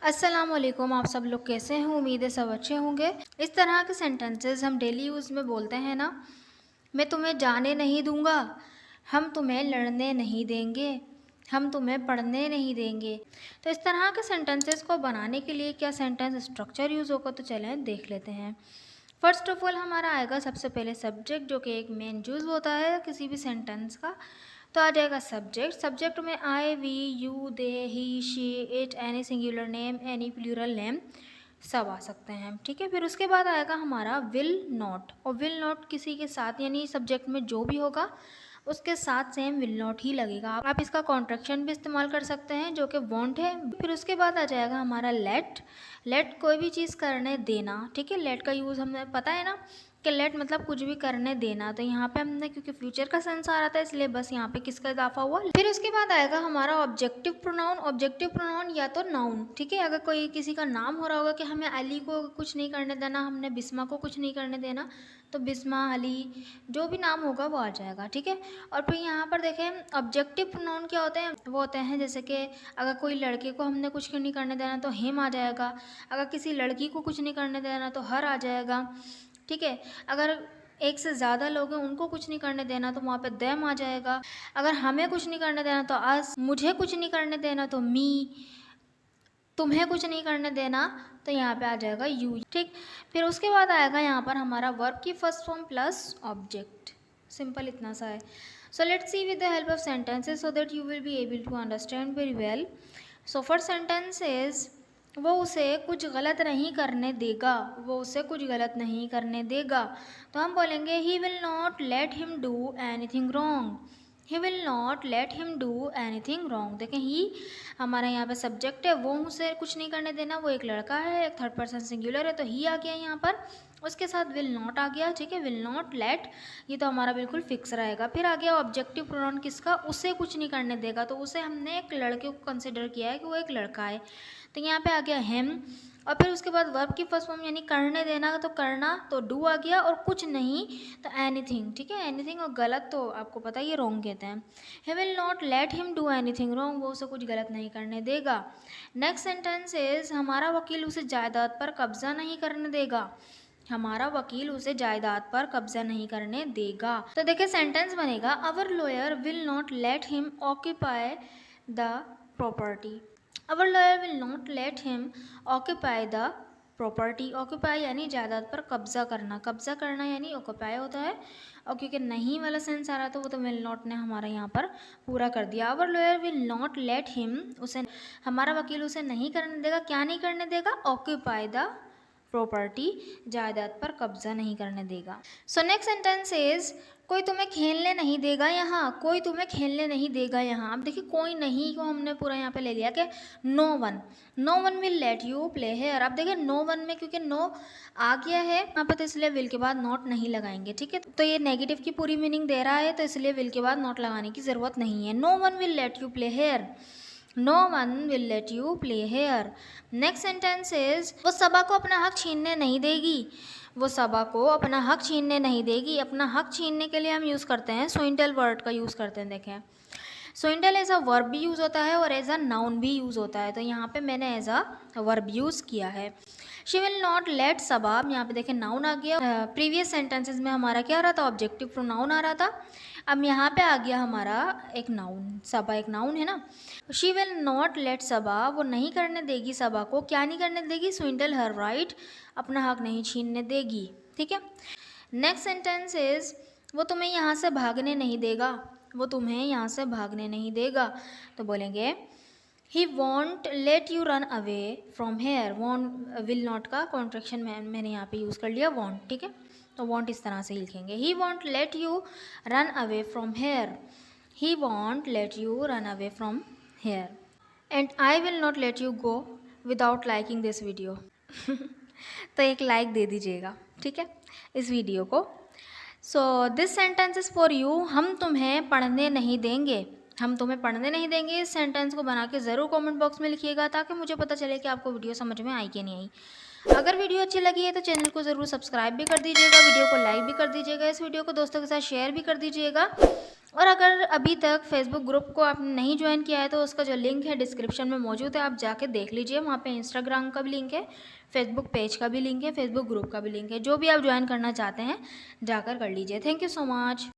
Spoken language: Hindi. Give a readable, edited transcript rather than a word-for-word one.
अस्सलाम वालेकुम। आप सब लोग कैसे हैं? उम्मीद है सब अच्छे होंगे। इस तरह के सेंटेंसेस हम डेली यूज़ में बोलते हैं ना। मैं तुम्हें जाने नहीं दूंगा, हम तुम्हें लड़ने नहीं देंगे, हम तुम्हें पढ़ने नहीं देंगे। तो इस तरह के सेंटेंसेस को बनाने के लिए क्या सेंटेंस स्ट्रक्चर यूज़ होगा, तो चलें देख लेते हैं। फर्स्ट ऑफ ऑल हमारा आएगा सबसे पहले सब्जेक्ट, जो कि एक मेन यूज़ होता है किसी भी सेंटेंस का। तो आ जाएगा सब्जेक्ट। सब्जेक्ट में I, we, you, they, he, she, it, any singular name, any plural name सब आ सकते हैं। ठीक है, फिर उसके बाद आएगा हमारा विल नॉट। और विल नॉट किसी के साथ यानी सब्जेक्ट में जो भी होगा उसके साथ सेम विल नॉट ही लगेगा। आप इसका कॉन्ट्रैक्शन भी इस्तेमाल कर सकते हैं जो कि वॉन्ट है। फिर उसके बाद आ जाएगा हमारा लेट। लेट कोई भी चीज़ करने देना। ठीक है, लेट का यूज़ हमें पता है ना कि लेट मतलब कुछ भी करने देना। तो यहाँ पे हमने क्योंकि फ्यूचर का सेंस आ रहा था इसलिए बस यहाँ पे किसका इजाफा हुआ। फिर उसके बाद आएगा हमारा ऑब्जेक्टिव प्रोनाउन। ऑब्जेक्टिव प्रोनाउन या तो नाउन। ठीक है, अगर कोई किसी का नाम हो रहा होगा कि हमें अली को कुछ नहीं करने देना, हमने बिस्मा को कुछ नहीं करने देना, तो बिस्मा, अली, जो भी नाम होगा वो आ जाएगा। ठीक है, और फिर यहाँ पर देखें ऑब्जेक्टिव प्रोनाउन क्या होते हैं। वो होते हैं जैसे कि अगर कोई लड़के को हमने कुछ नहीं करने देना तो हिम आ जाएगा। अगर किसी लड़की को कुछ नहीं करने देना तो हर आ जाएगा। ठीक है, अगर एक से ज़्यादा लोग हैं उनको कुछ नहीं करने देना तो वहाँ पे देम आ जाएगा। अगर हमें कुछ नहीं करने देना तो अस, मुझे कुछ नहीं करने देना तो मी, तुम्हें कुछ नहीं करने देना तो यहाँ पे आ जाएगा यू। ठीक, फिर उसके बाद आएगा यहाँ पर हमारा वर्ब की first form plus object. Simple इतना सा है। So let's see with the help of sentences so that you will be able to understand very well. So first sentence is वो उसे कुछ गलत नहीं करने देगा। वो उसे कुछ गलत नहीं करने देगा। तो हम बोलेंगे he will not let him do anything wrong. He will not let him do anything wrong. देखें ही हमारा यहाँ पे सब्जेक्ट है, वो उसे कुछ नहीं करने देना, वो एक लड़का है, एक थर्ड पर्सन सिंगुलर है तो ही आ गया यहाँ पर, उसके साथ विल नॉट आ गया। ठीक है, विल नॉट लेट, ये तो हमारा बिल्कुल फिक्स रहेगा। फिर आ गया ऑब्जेक्टिव प्रोनाउन किसका, उसे कुछ नहीं करने देगा। तो उसे हमने एक लड़के को कंसिडर किया है कि वो एक लड़का है, तो यहाँ पे आ गया हिम। और फिर उसके बाद वर्ब की फर्स्ट फॉर्म यानी करने देना, तो करना तो डू आ गया, और कुछ नहीं तो एनीथिंग। ठीक है, एनीथिंग और गलत तो आपको पता ही है रॉन्ग कहते हैं। He will not let him do anything wrong, वो उसे कुछ गलत नहीं करने देगा। नेक्स्ट सेंटेंस इज हमारा वकील उसे जायदाद पर कब्जा नहीं करने देगा। हमारा वकील उसे जायदाद पर कब्जा नहीं करने देगा। तो देखिए सेंटेंस बनेगा our lawyer will not let him occupy the property. Our lawyer will not let him occupy the property. Occupy यानी जायदाद पर कब्जा करना, कब्जा करना यानी ऑक्यूपाई होता है। और क्योंकि नहीं वाला सेंस आ रहा था वो तो विल नॉट ने हमारा यहाँ पर पूरा कर दिया। Our lawyer will not let him, उसे हमारा वकील उसे नहीं करने देगा। क्या नहीं करने देगा? ऑक्यूपाई द प्रॉपर्टी, जायदाद पर कब्जा नहीं करने देगा। सो नेक्स्ट सेंटेंस इज कोई तुम्हें खेलने नहीं देगा यहाँ। कोई तुम्हें खेलने नहीं देगा यहाँ। अब देखिए कोई नहीं को हमने पूरा यहाँ पे ले लिया कि no one, no one will let you play here. अब देखिए नो वन में क्योंकि नो आ गया है यहाँ पे तो इसलिए विल के बाद नॉट नहीं लगाएंगे। ठीक है, तो ये नेगेटिव की पूरी मीनिंग दे रहा है तो इसलिए विल के बाद नॉट लगाने की ज़रूरत नहीं है। No one will let you play here, no one will let you play here. Next sentence is वो सबा को अपना हक छीनने नहीं देगी। वो सबा को अपना हक छीनने नहीं देगी। अपना हक छीनने के लिए हम यूज़ करते हैं स्विंडल वर्ड का यूज़ करते हैं। देखें स्विंडल एज अ वर्ब भी यूज़ होता है और एज अ नाउन भी यूज़ होता है, तो यहाँ पे मैंने एज अ वर्ब यूज़ किया है। शी विल नॉट लेट सबा, यहाँ पे देखें नाउन आ गया। प्रीवियस सेंटेंसेस में हमारा क्या आ रहा था? ऑब्जेक्टिव प्रोनाउन आ रहा था। अब यहाँ पे आ गया हमारा एक नाउन, सबा एक नाउन है ना। शी विल नॉट लेट सबा, वो नहीं करने देगी सबा को। क्या नहीं करने देगी? स्विंडल हर राइट, अपना हक नहीं छीनने देगी। ठीक है, नेक्स्ट सेंटेंस इज वो तुम्हें यहाँ से भागने नहीं देगा। वो तुम्हें यहाँ से भागने नहीं देगा, तो बोलेंगे he won't let you run away from here. Won't will not का कॉन्ट्रैक्शन मैंने यहाँ पे यूज़ कर लिया वॉन्ट। ठीक है, तो वॉन्ट इस तरह से ही लिखेंगे he won't let you run away from here. He won't let you run away from here and I will not let you go without liking this video. तो एक लाइक दे दीजिएगा ठीक है इस वीडियो को। So this sentence is for you. हम तुम्हें पढ़ने नहीं देंगे। हम तुम्हें पढ़ने नहीं देंगे, इस सेंटेंस को बना के ज़रूर कमेंट बॉक्स में लिखिएगा ताकि मुझे पता चले कि आपको वीडियो समझ में आई कि नहीं आई। अगर वीडियो अच्छी लगी है तो चैनल को ज़रूर सब्सक्राइब भी कर दीजिएगा, वीडियो को लाइक भी कर दीजिएगा, इस वीडियो को दोस्तों के साथ शेयर भी कर दीजिएगा। और अगर अभी तक फेसबुक ग्रुप को आपने नहीं ज्वाइन किया है तो उसका जो लिंक है डिस्क्रिप्शन में मौजूद है, आप जाके देख लीजिए। वहाँ पे इंस्टाग्राम का भी लिंक है, फेसबुक पेज का भी लिंक है, फेसबुक ग्रुप का भी लिंक है। जो भी आप ज्वाइन करना चाहते हैं जाकर कर लीजिए। Thank you so much.